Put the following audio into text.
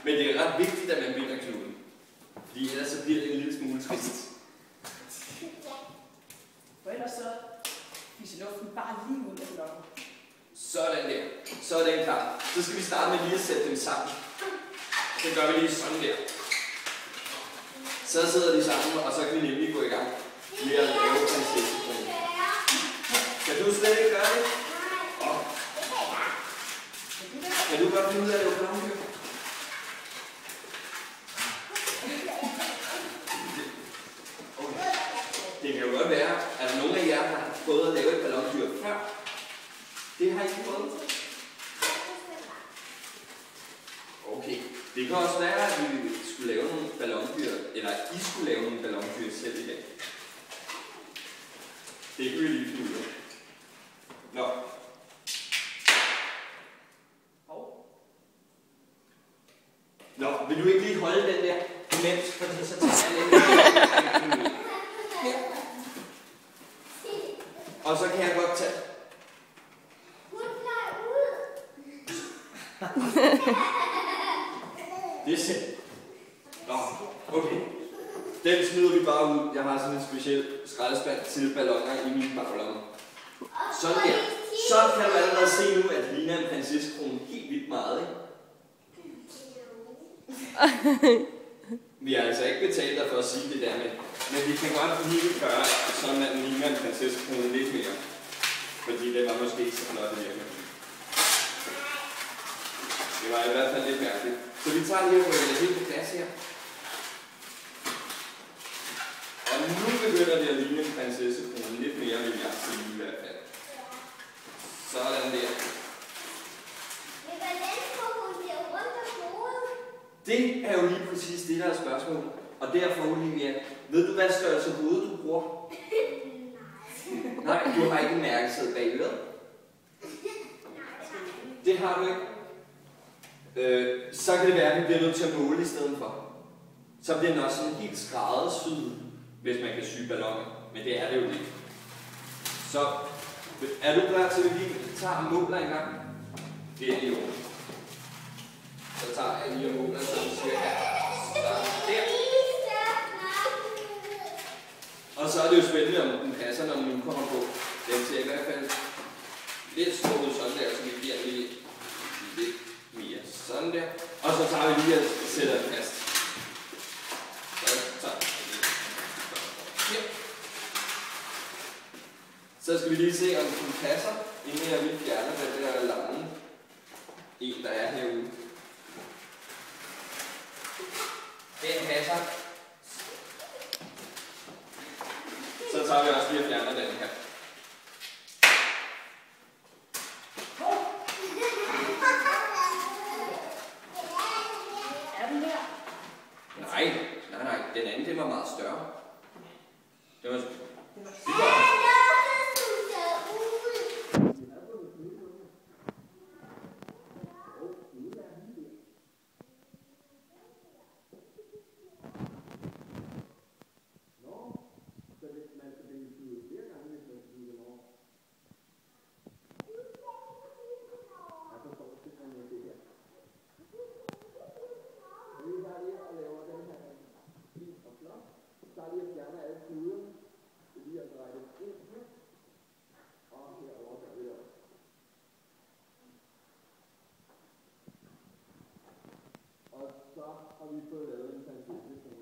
Men det er ret vigtigt, at man binder knuden. Fordi ellers så bliver det en lille smule trist. For ellers så fiser luften bare lige ud af blokken. Sådan der. Så er den klar. Så skal vi starte med lige at sætte dem sammen. Så gør vi lige sådan der. Så sidder de sammen, og så kan vi nemlig gå i gang med at lave prinsessekronen. Kan du slet ikke gøre det? Oh. Kan du godt finde ud af at lave ballondyr? Okay. Det kan jo godt være, at nogle af jer har prøvet at lave et ballondyr før. Det har I ikke prøvet. Okay. Det kan også være, at vi skulle lave nogle ballondyr, eller I skulle lave nogle ballondyr selv i dag. Det kan vi lige finde ud af. Nå. Nå, vil du ikke lige holde den der imens, fordi så tager jeg lidt. Og så kan jeg godt tage. Det er sandt. Nå, okay. Den smider vi bare ud. Jeg har sådan en speciel skraldespand til balloner i mine baglomme. Sådan der. Så kan du allerede se nu, at det ligner en prinsessekrone helt vildt meget, ikke? Vi har altså ikke betalt dig for at sige det der med. Men vi kan godt lige gøre sådan, at den ligner en prinsessekrone lidt mere. Fordi det var måske ikke så flot at hjemme. Det var i hvert fald lidt mærkeligt. Så vi tager lige og rykker det helt på plads her. Og nu begynder det at ligne en prinsessekrone lidt mere, vil jeg sige i hvert fald. Sådan der. Det er jo lige præcis det, der er spørgsmålet. Og derfor, Olivia, ved du, hvad størrelse hoved du bruger? Nej, du har ikke en mærkesæde bag øret. Det har du ikke. Så kan det være, at vi bliver nødt til at måle i stedet for. Så bliver den også sådan helt skræddersyet, hvis man kan sy balloner. Men det er det jo ikke. Så er du klar til, at vi lige tager og måler en gang? Det er jo. Så tager jeg lige og måler, så vi siger her. Der. Og så er det jo spændende, om den passer, når den nu kommer på. Den ser i hvert fald lidt strukket sådan der, så vi giver lige lidt mere sådan der. Og så tager vi lige og sætter den fast. Så skal vi lige se, om den passer, inden jeg lige fjerner den der lange en, der er herude. Den passer. Så tager vi også lige og fjerner den her. Er den der? Nej. Den anden, den var meget større. Det var og så har vi fået lavet en prinsessekrone.